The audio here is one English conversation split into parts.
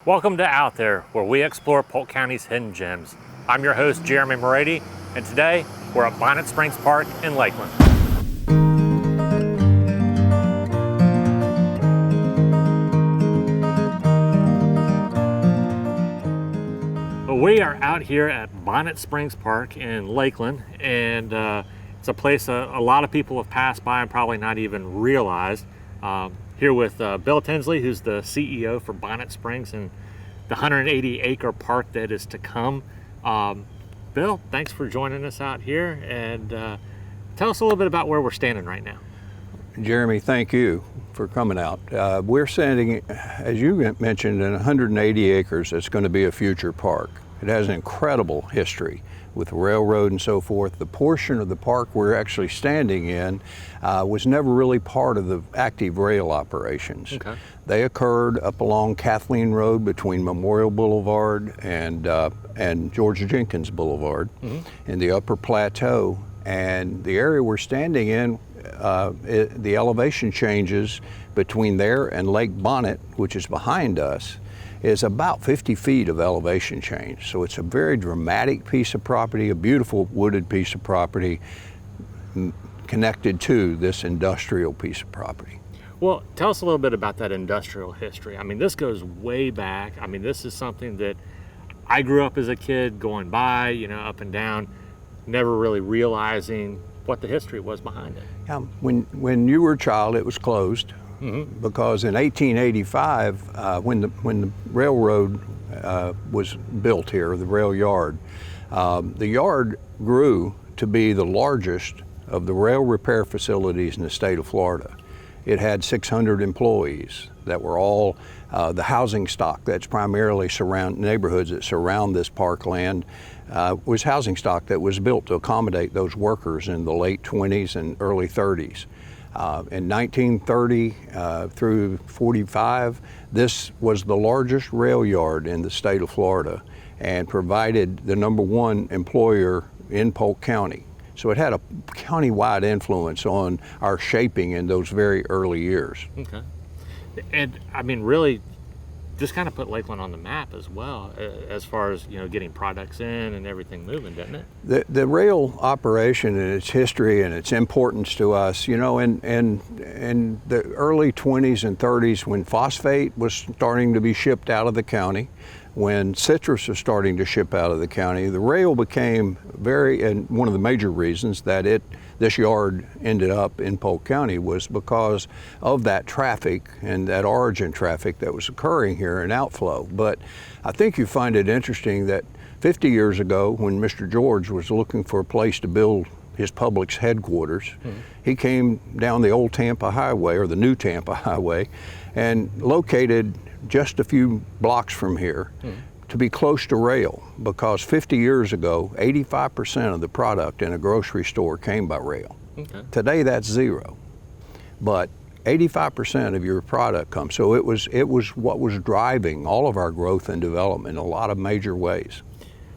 Welcome to Out There, where we explore Polk County's hidden gems. I'm your host, Jeremy Morady, and today we're at Bonnet Springs Park in Lakeland. We are out here at Bonnet Springs Park in Lakeland, and it's a place a lot of people have passed by and probably not even realized. Here with Bill Tinsley, who's the CEO for Bonnet Springs and the 180-acre park that is to come. Bill, thanks for joining us out here, and tell us a little bit about where we're standing right now. Jeremy, thank you for coming out. We're standing, as you mentioned, in 180 acres. It's going to be a future park. It has an incredible history with the railroad and so forth. The portion of the park we're actually standing in was never really part of the active rail operations. Okay. They occurred up along Kathleen Road between Memorial Boulevard and George Jenkins Boulevard in the Upper Plateau. And the area we're standing in, the elevation changes between there and Lake Bonnet, which is behind us, is about 50 feet of elevation change. So it's a very dramatic piece of property, a beautiful wooded piece of property connected to this industrial piece of property. Well, tell us a little bit about that industrial history. I mean, this goes way back. I mean, this is something that I grew up as a kid going by, up and down, never really realizing what the history was behind it. Yeah, when you were a child, it was closed. Because in 1885, when the railroad was built here, the rail yard, the yard grew to be the largest of the rail repair facilities in the state of Florida. It had 600 employees that were all the housing stock that's primarily neighborhoods that surround this parkland was housing stock that was built to accommodate those workers in the late 20s and early 30s. In 1930 through 45, this was the largest rail yard in the state of Florida and provided the #1 employer in Polk County. So it had a county-wide influence on our shaping in those very early years. Okay. And I mean, really, just kind of put Lakeland on the map as well, as far as getting products in and everything moving, didn't it? The rail operation and its history and its importance to us, in the early 20s and 30s, when phosphate was starting to be shipped out of the county, when citrus was starting to ship out of the county, the rail became and one of the major reasons that this yard ended up in Polk County was because of that traffic and that origin traffic that was occurring here in outflow. But I think you find it interesting that 50 years ago, when Mr. George was looking for a place to build his Publix headquarters, he came down the old Tampa Highway, or the new Tampa Highway, and located just a few blocks from here to be close to rail, because 50 years ago, 85% of the product in a grocery store came by rail. Okay. Today, that's zero. But 85% of your product comes. So it was what was driving all of our growth and development in a lot of major ways.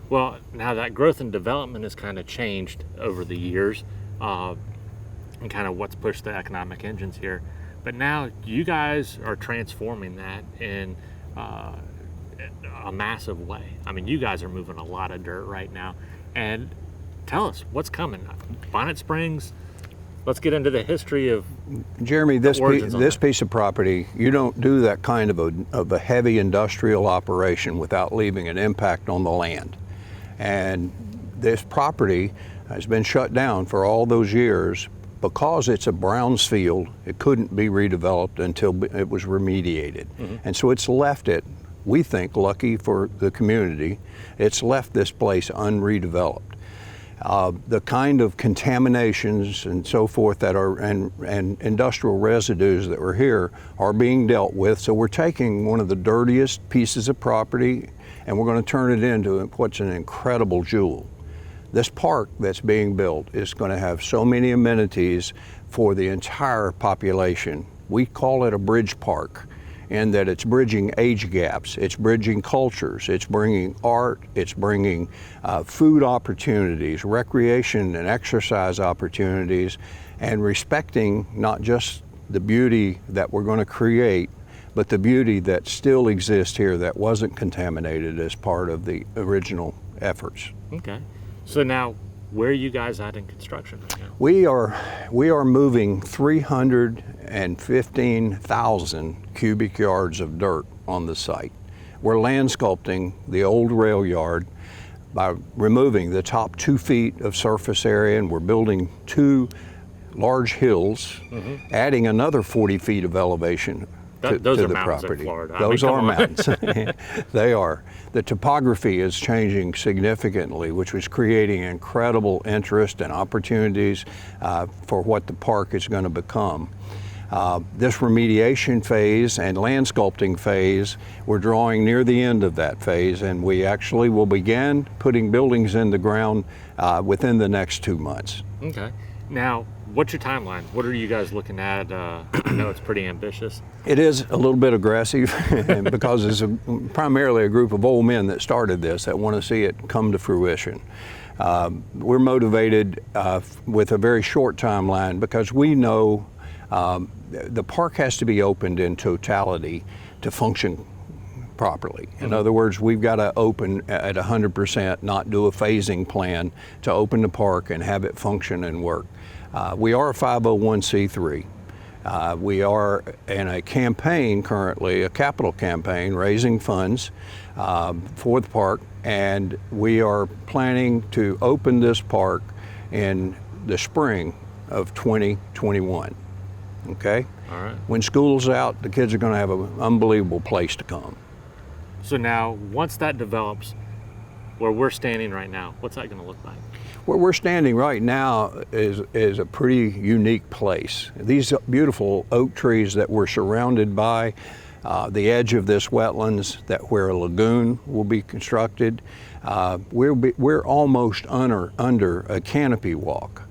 Well, now that growth and development has kind of changed over the years, and kind of what's pushed the economic engines here. But now you guys are transforming that in a massive way. I mean, you guys are moving a lot of dirt right now. And tell us, what's coming? Bonnet Springs, let's get into the history of Jeremy, this piece of property, you don't do that kind of a heavy industrial operation without leaving an impact on the land. And this property has been shut down for all those years because it's a Browns field. It couldn't be redeveloped until it was remediated. And so it's left it, we think, lucky for the community, it's left this place unredeveloped. The kind of contaminations and so forth that are, and industrial residues that were here are being dealt with. So we're taking one of the dirtiest pieces of property and we're going to turn it into what's an incredible jewel. This park that's being built is going to have so many amenities for the entire population. We call it a bridge park, in that it's bridging age gaps, it's bridging cultures, it's bringing art, it's bringing food opportunities, recreation and exercise opportunities, and respecting not just the beauty that we're going to create, but the beauty that still exists here that wasn't contaminated as part of the original efforts. Okay. So now, where are you guys at in construction right now? We are moving 315,000 cubic yards of dirt on the site. We're land sculpting the old rail yard by removing the top 2 feet of surface area, and we're building 2 large hills, adding another 40 feet of elevation to the property. Those are mountains. They are. The topography is changing significantly, which was creating incredible interest and opportunities for what the park is going to become. This remediation phase and land sculpting phase, we're drawing near the end of that phase, and we actually will begin putting buildings in the ground within the next 2 months. Okay. Now, what's your timeline? What are you guys looking at? I know it's pretty ambitious. It is a little bit aggressive because it's primarily a group of old men that started this that want to see it come to fruition. We're motivated with a very short timeline because we know the park has to be opened in totality to function properly. In other words, we've got to open at 100%, not do a phasing plan to open the park and have it function and work. We are a 501c3. We are in a campaign currently, a capital campaign, raising funds for the park, and we are planning to open this park in the spring of 2021. Okay? All right. When school's out, the kids are going to have an unbelievable place to come. So now, once that develops, where we're standing right now, what's that going to look like? Where we're standing right now is a pretty unique place. These beautiful oak trees that we're surrounded by, the edge of this wetlands where a lagoon will be constructed, we're almost under a canopy walk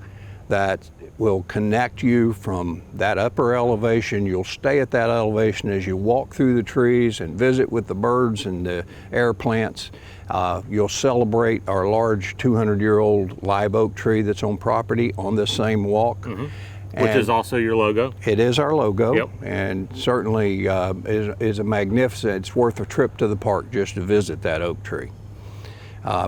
that will connect you from that upper elevation. You'll stay at that elevation as you walk through the trees and visit with the birds and the air plants. You'll celebrate our large 200-year-old live oak tree that's on property on this same walk. Which is also your logo? It is our logo. Yep. And certainly is a magnificent, it's worth a trip to the park just to visit that oak tree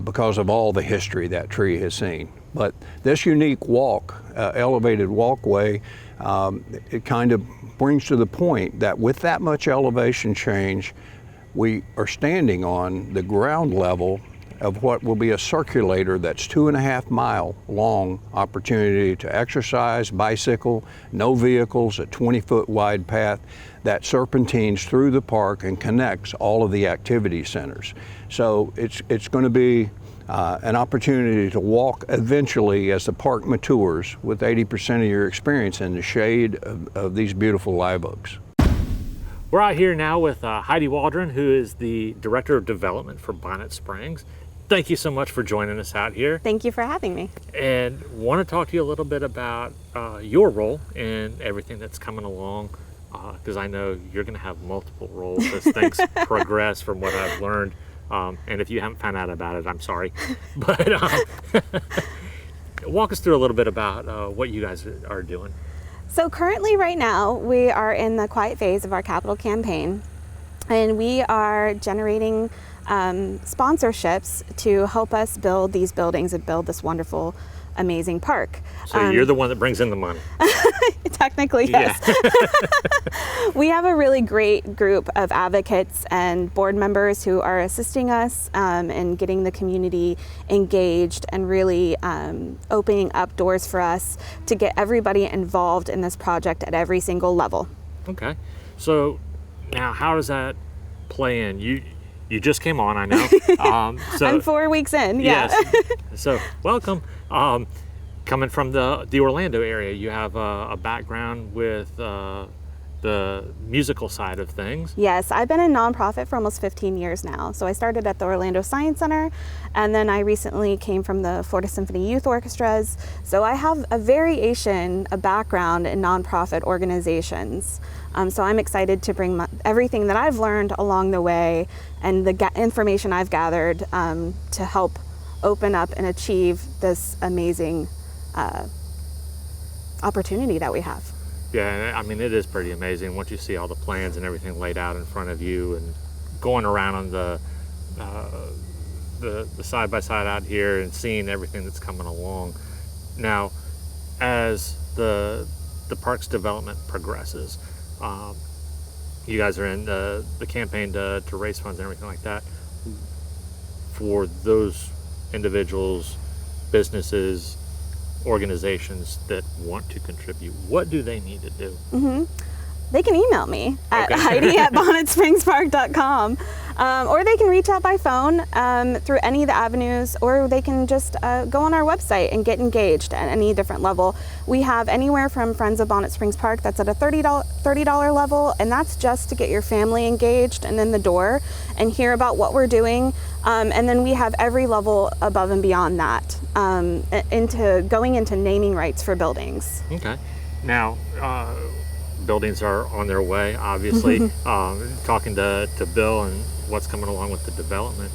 because of all the history that tree has seen. But this unique walk, elevated walkway, it kind of brings to the point that with that much elevation change, we are standing on the ground level of what will be a circulator that's 2.5 mile long opportunity to exercise, bicycle, no vehicles, a 20-foot wide path that serpentines through the park and connects all of the activity centers. So it's going to be an opportunity to walk eventually as the park matures with 80% of your experience in the shade of these beautiful live oaks. We're out here now with Heidi Waldron, who is the Director of Development for Bonnet Springs. Thank you so much for joining us out here. Thank you for having me. And want to talk to you a little bit about your role in everything that's coming along, because I know you're going to have multiple roles as things progress from what I've learned. And if you haven't found out about it, I'm sorry. But walk us through a little bit about what you guys are doing. So currently right now, we are in the quiet phase of our capital campaign, and we are generating sponsorships to help us build these buildings and build this wonderful, amazing park. So you're the one that brings in the money. Technically, yes. Yeah. We have a really great group of advocates and board members who are assisting us in getting the community engaged and really opening up doors for us to get everybody involved in this project at every single level. Okay. So now how does that play in? You just came on, I know. So I'm 4 weeks in, yeah. Yes. So welcome. Coming from the Orlando area, you have a background with the musical side of things. Yes, I've been a nonprofit for almost 15 years now. So I started at the Orlando Science Center, and then I recently came from the Florida Symphony Youth Orchestras. So I have a background in nonprofit organizations. So I'm excited to bring everything that I've learned along the way and the information I've gathered to help open up and achieve this amazing opportunity that we have. Yeah, I mean, it is pretty amazing once you see all the plans and everything laid out in front of you, and going around on the side by side out here and seeing everything that's coming along. Now, as the park's development progresses, you guys are in the campaign to raise funds and everything like that. For those individuals, businesses, organizations that want to contribute, what do they need to do? They can email me at Heidi@bonnetspringspark.com, or they can reach out by phone through any of the avenues, or they can just go on our website and get engaged at any different level. We have anywhere from Friends of Bonnet Springs Park, that's at a $30 level, and that's just to get your family engaged and in the door and hear about what we're doing. And then we have every level above and beyond that, into going into naming rights for buildings. Okay. Now, buildings are on their way, obviously. Talking to Bill and what's coming along with the development.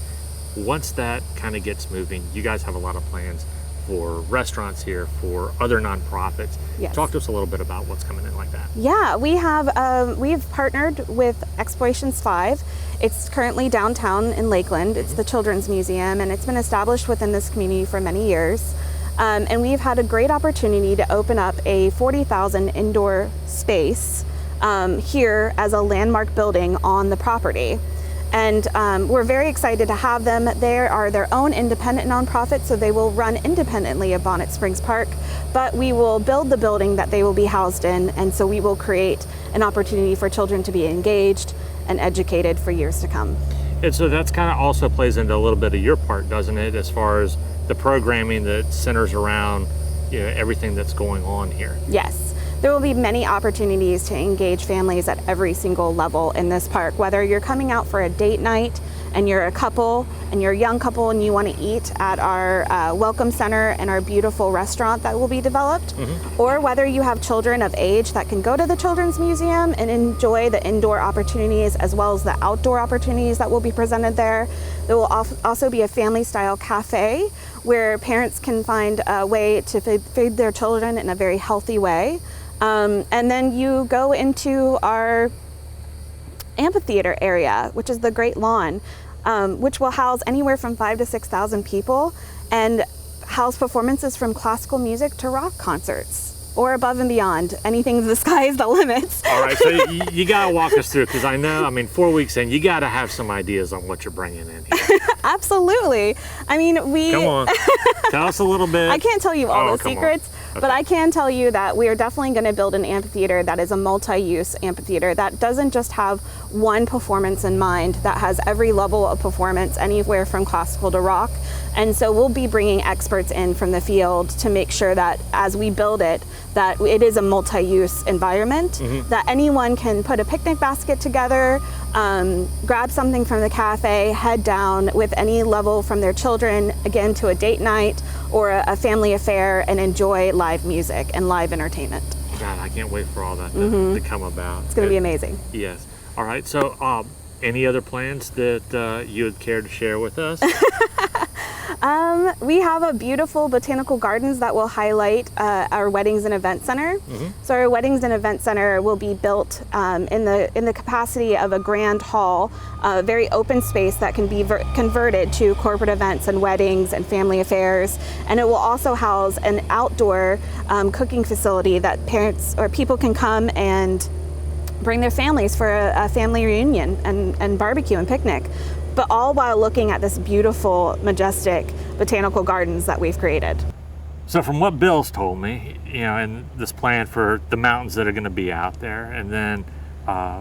Once that kind of gets moving, you guys have a lot of plans for restaurants here, for other nonprofits. Yes. Talk to us a little bit about what's coming in like that. Yeah, we've partnered with Explorations 5. It's currently downtown in Lakeland. It's the Children's Museum, and it's been established within this community for many years. And we've had a great opportunity to open up a 40,000 indoor space here as a landmark building on the property. And we're very excited to have them. They are their own independent nonprofit, so they will run independently of Bonnet Springs Park, but we will build the building that they will be housed in, and so we will create an opportunity for children to be engaged and educated for years to come. And so that's kind of also plays into a little bit of your part, doesn't it, as far as the programming that centers around, you know, everything that's going on here? Yes. There will be many opportunities to engage families at every single level in this park, whether you're coming out for a date night and you're a couple and you're a young couple and you want to eat at our welcome center and our beautiful restaurant that will be developed, or whether you have children of age that can go to the Children's Museum and enjoy the indoor opportunities as well as the outdoor opportunities that will be presented there. There will also be a family-style cafe where parents can find a way to feed their children in a very healthy way. And then you go into our amphitheater area, which is the Great Lawn, which will house anywhere from 5,000 to 6,000 people and house performances from classical music to rock concerts, or above and beyond. Anything, the sky is the limits. All right, so you got to walk us through, because I know, 4 weeks in, you got to have some ideas on what you're bringing in here. Absolutely. I mean, Come on, tell us a little bit. I can't tell you all the secrets, but I can tell you that we are definitely going to build an amphitheater that is a multi-use amphitheater that doesn't just have one performance in mind, that has every level of performance, anywhere from classical to rock. And so we'll be bringing experts in from the field to make sure that as we build it, that it is a multi-use environment, that anyone can put a picnic basket together, grab something from the cafe, head down with any level from their children, again, to a date night or a family affair, and enjoy live music and live entertainment. God, I can't wait for all that to come about. It's going to be amazing. Yes. All right, so any other plans that you would care to share with us? We have a beautiful botanical gardens that will highlight our weddings and event center. So our weddings and event center will be built in the capacity of a grand hall, a very open space that can be converted to corporate events and weddings and family affairs. And it will also house an outdoor cooking facility that parents or people can come and bring their families for a family reunion and barbecue and picnic, but all while looking at this beautiful, majestic botanical gardens that we've created. So from what Bill's told me, and this plan for the mountains that are going to be out there, and then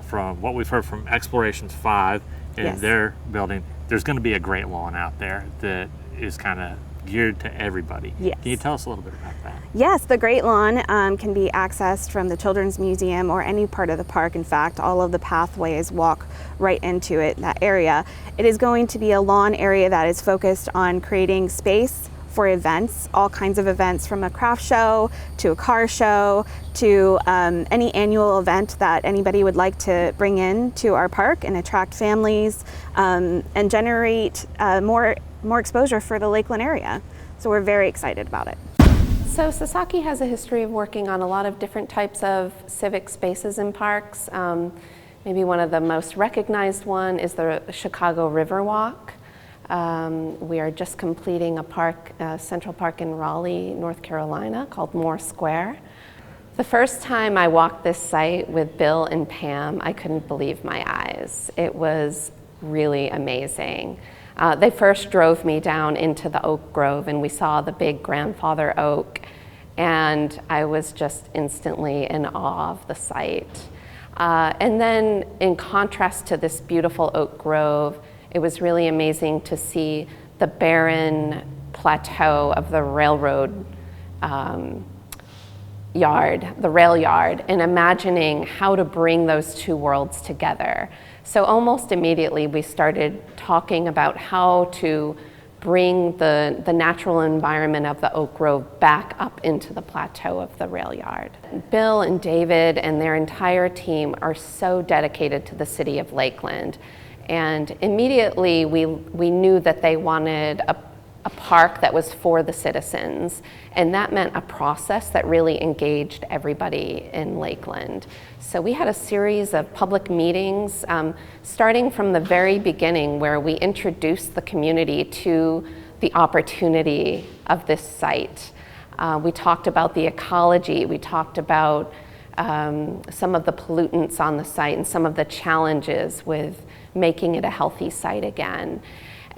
from what we've heard from Explorations 5 and their building, there's going to be a great lawn out there that is kind of geared to everybody. Yes. Can you tell us a little bit about that? Yes, the Great Lawn can be accessed from the Children's Museum or any part of the park. In fact, all of the pathways walk right into it, that area. It is going to be a lawn area that is focused on creating space for events, all kinds of events, from a craft show to a car show to any annual event that anybody would like to bring in to our park and attract families and generate more exposure for the Lakeland area. So we're very excited about it. So Sasaki has a history of working on a lot of different types of civic spaces and parks. Maybe one of the most recognized one is the Chicago Riverwalk. We are just completing a park, Central Park in Raleigh, North Carolina, called Moore Square. The first time I walked this site with Bill and Pam, I couldn't believe my eyes. It was really amazing. They first drove me down into the oak grove and we saw the big grandfather oak, and I was just instantly in awe of the site. And then in contrast to this beautiful oak grove, it was really amazing to see the barren plateau of the railroad yard, the rail yard, and imagining how to bring those two worlds together. So almost immediately we started talking about how to bring the natural environment of the oak grove back up into the plateau of the rail yard. Bill and David and their entire team are so dedicated to the city of Lakeland. And immediately we knew that they wanted a park that was for the citizens, and that meant a process that really engaged everybody in Lakeland. So we had a series of public meetings, starting from the very beginning, where we introduced the community to the opportunity of this site. We talked about the ecology, we talked about some of the pollutants on the site and some of the challenges with making it a healthy site again.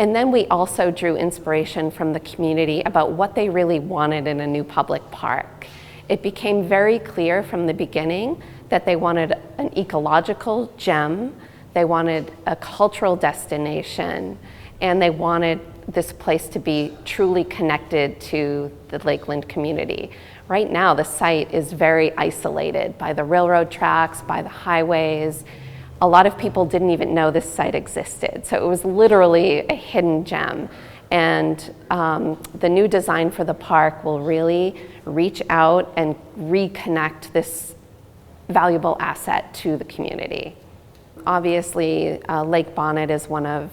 And then we also drew inspiration from the community about what they really wanted in a new public park. It became very clear from the beginning that they wanted an ecological gem, they wanted a cultural destination, and they wanted this place to be truly connected to the Lakeland community. Right now, the site is very isolated by the railroad tracks, by the highways. A lot of people didn't even know this site existed. So it was literally a hidden gem. And the new design for the park will really reach out and reconnect this valuable asset to the community. Obviously, Lake Bonnet is one of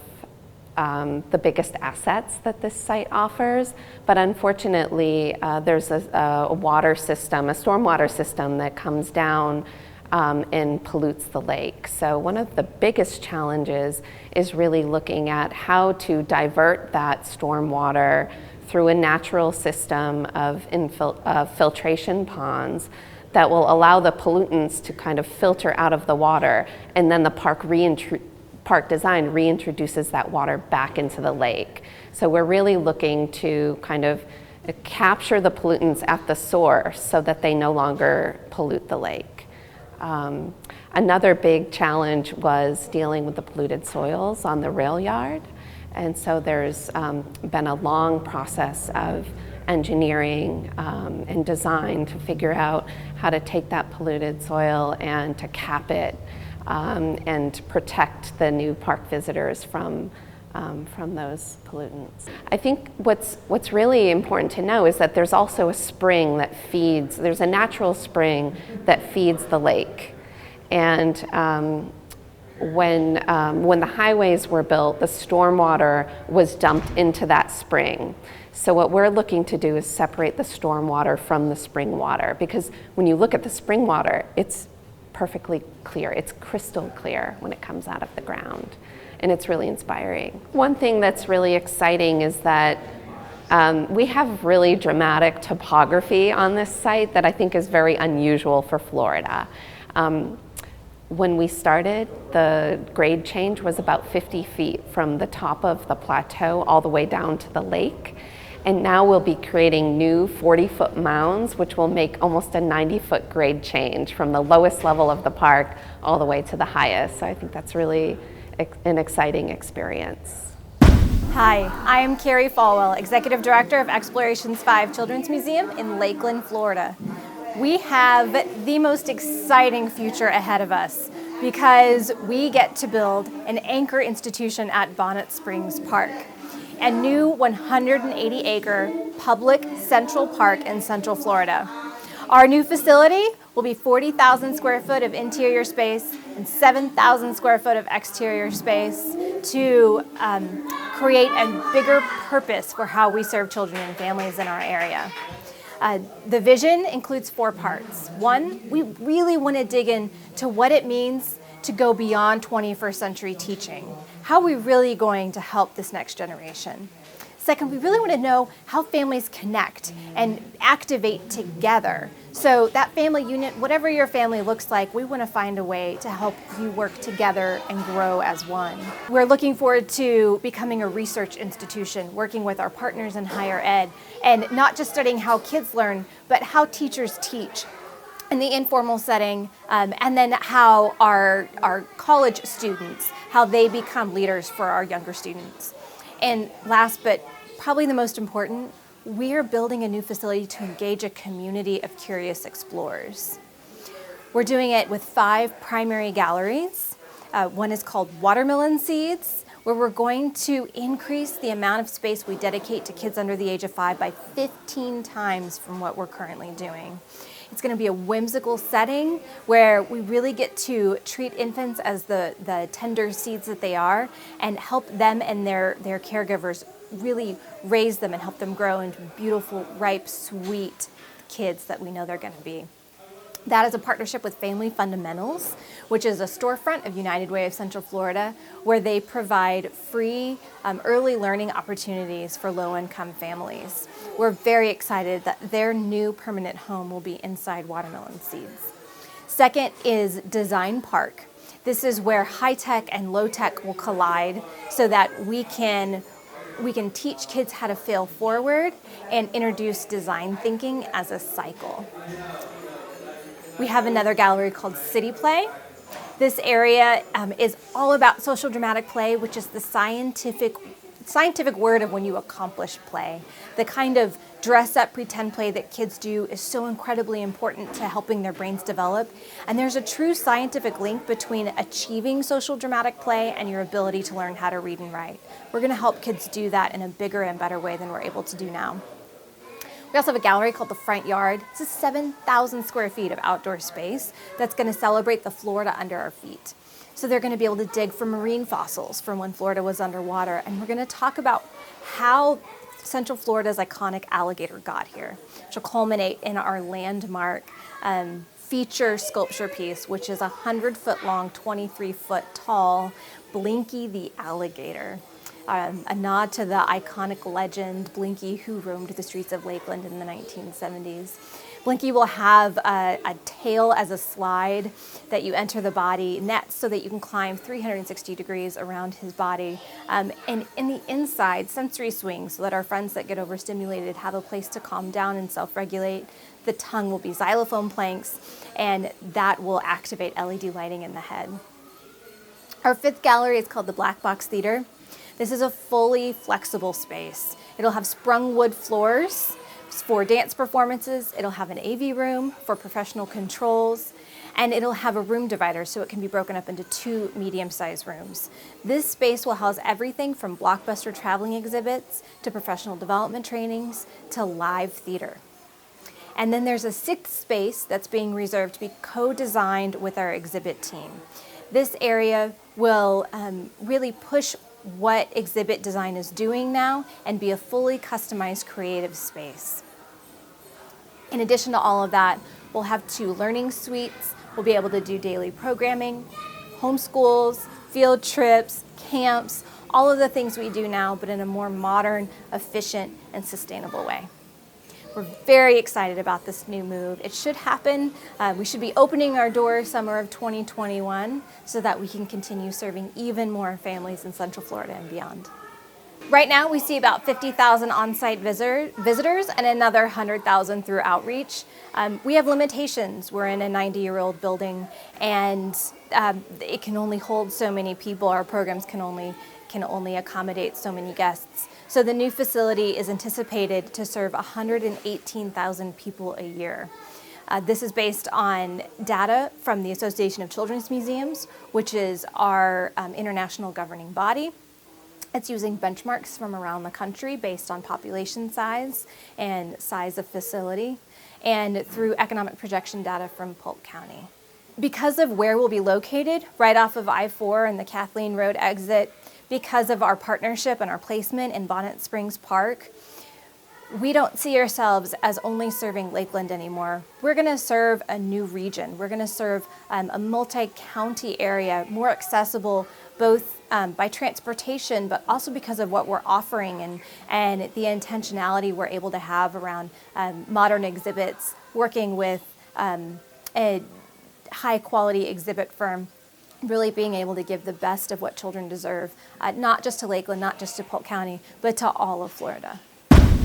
the biggest assets that this site offers, but unfortunately, there's a water system, a stormwater system that comes down and pollutes the lake. So one of the biggest challenges is really looking at how to divert that stormwater through a natural system of filtration ponds that will allow the pollutants to kind of filter out of the water, and then the park design reintroduces that water back into the lake. So we're really looking to kind of capture the pollutants at the source so that they no longer pollute the lake. Another big challenge was dealing with the polluted soils on the rail yard. And so there's been a long process of engineering and design to figure out how to take that polluted soil and to cap it and protect the new park visitors from those pollutants. I think what's really important to know is that there's also a spring that feeds, there's a natural spring that feeds the lake. And when the highways were built, the stormwater was dumped into that spring. So what we're looking to do is separate the stormwater from the spring water, because when you look at the spring water, it's perfectly clear, it's crystal clear when it comes out of the ground. And it's really inspiring. One thing that's really exciting is that we have really dramatic topography on this site that I think is very unusual for Florida. When we started, the grade change was about 50 feet from the top of the plateau all the way down to the lake. And now we'll be creating new 40-foot mounds, which will make almost a 90-foot grade change from the lowest level of the park all the way to the highest. So I think that's really an exciting experience. Hi, I am Carrie Falwell, Executive Director of Explorations 5 Children's Museum in Lakeland, Florida. We have the most exciting future ahead of us because we get to build an anchor institution at Bonnet Springs Park, a new 180-acre public central park in Central Florida. Our new facility will be 40,000 square foot of interior space and 7,000 square foot of exterior space to create a bigger purpose for how we serve children and families in our area. The vision includes 4 parts. 1, we really want to dig into what it means to go beyond 21st century teaching. How are we really going to help this next generation? Second, we really want to know how families connect and activate together. So that family unit, whatever your family looks like, we want to find a way to help you work together and grow as one. We're looking forward to becoming a research institution, working with our partners in higher ed, and not just studying how kids learn, but how teachers teach in the informal setting, and then how our college students, how they become leaders for our younger students. And last, but probably the most important, we are building a new facility to engage a community of curious explorers. We're doing it with 5 primary galleries. One is called Watermelon Seeds, where we're going to increase the amount of space we dedicate to kids under the age of 5 by 15 times from what we're currently doing. It's going to be a whimsical setting where we really get to treat infants as the tender seeds that they are and help them and their caregivers really raise them and help them grow into beautiful, ripe, sweet kids that we know they're going to be. That is a partnership with Family Fundamentals, which is a storefront of United Way of Central Florida, where they provide free early learning opportunities for low-income families. We're very excited that their new permanent home will be inside Watermelon Seeds. Second is Design Park. This is where high-tech and low-tech will collide so that we can teach kids how to fail forward and introduce design thinking as a cycle. We have another gallery called City Play. This area is all about social dramatic play, which is the scientific word of when you accomplish play. The kind of dress-up pretend play that kids do is so incredibly important to helping their brains develop. And there's a true scientific link between achieving social dramatic play and your ability to learn how to read and write. We're going to help kids do that in a bigger and better way than we're able to do now. We also have a gallery called The Front Yard. This is 7,000 square feet of outdoor space that's going to celebrate the Florida under our feet. So they're going to be able to dig for marine fossils from when Florida was underwater. And we're going to talk about how Central Florida's iconic alligator got here, which will culminate in our landmark feature sculpture piece, which is a 100-foot long, 23-foot tall Blinky the alligator. A nod to the iconic legend Blinky, who roamed the streets of Lakeland in the 1970s. Blinky will have a tail as a slide that you enter the body, nets so that you can climb 360 degrees around his body. And in the inside, sensory swings so that our friends that get overstimulated have a place to calm down and self-regulate. The tongue will be xylophone planks, and that will activate LED lighting in the head. Our 5th gallery is called the Black Box Theater. This is a fully flexible space. It'll have sprung wood floors for dance performances. It'll have an AV room for professional controls, and it'll have a room divider so it can be broken up into 2 medium-sized rooms. This space will house everything from blockbuster traveling exhibits to professional development trainings to live theater. And then there's a 6th space that's being reserved to be co-designed with our exhibit team. This area will really push what exhibit design is doing now and be a fully customized creative space. In addition to all of that, we'll have 2 learning suites. We'll be able to do daily programming, homeschools, field trips, camps, all of the things we do now, but in a more modern, efficient, and sustainable way. We're very excited about this new move. It should happen. We should be opening our doors summer of 2021 so that we can continue serving even more families in Central Florida and beyond. Right now, we see about 50,000 on-site visitors and another 100,000 through outreach. We have limitations. We're in a 90-year-old building, and it can only hold so many people. Our programs can only accommodate so many guests. So the new facility is anticipated to serve 118,000 people a year. This is based on data from the Association of Children's Museums, which is our international governing body. It's using benchmarks from around the country based on population size and size of facility, and through economic projection data from Polk County. Because of where we'll be located, right off of I-4 and the Kathleen Road exit, because of our partnership and our placement in Bonnet Springs Park, we don't see ourselves as only serving Lakeland anymore. We're going to serve a new region. We're going to serve a multi-county area, more accessible both by transportation, but also because of what we're offering and the intentionality we're able to have around modern exhibits, working with a high-quality exhibit firm, really being able to give the best of what children deserve, not just to Lakeland, not just to Polk County, but to all of Florida.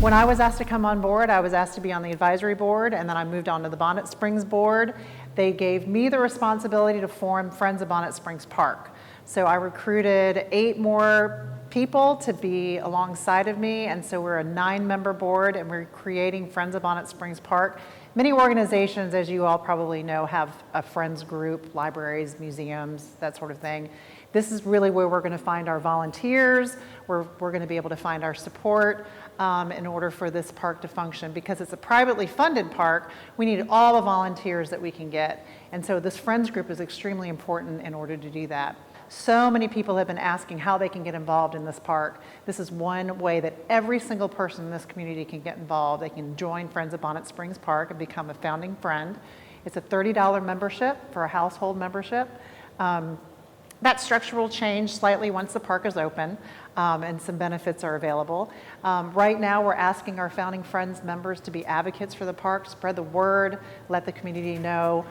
When I was asked to come on board, I was asked to be on the advisory board, and then I moved on to the Bonnet Springs board. They gave me the responsibility to form Friends of Bonnet Springs Park. So I recruited 8 more people to be alongside of me, and so we're a 9-member board, and we're creating Friends of Bonnet Springs Park. Many organizations, as you all probably know, have a friends group, libraries, museums, that sort of thing. This is really where we're going to find our volunteers, where we're going to be able to find our support in order for this park to function. Because it's a privately funded park, we need all the volunteers that we can get. And so this friends group is extremely important in order to do that. So many people have been asking how they can get involved in this park. This is one way that every single person in this community can get involved. They can join Friends of Bonnet Springs Park and become a founding friend. It's a $30 membership for a household membership. That structure will change slightly once the park is open, and some benefits are available. Right now, we're asking our Founding Friends members to be advocates for the park, spread the word, let the community know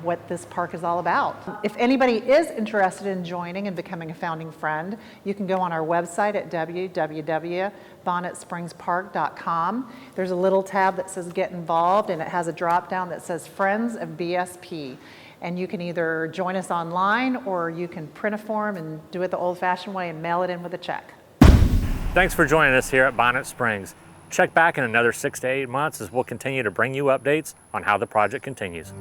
what this park is all about. If anybody is interested in joining and becoming a founding friend, you can go on our website at www.bonnetspringspark.com. There's a little tab that says Get Involved, and it has a drop down that says Friends of BSP. And you can either join us online, or you can print a form and do it the old-fashioned way and mail it in with a check. Thanks for joining us here at Bonnet Springs. Check back in another 6 to 8 months as we'll continue to bring you updates on how the project continues.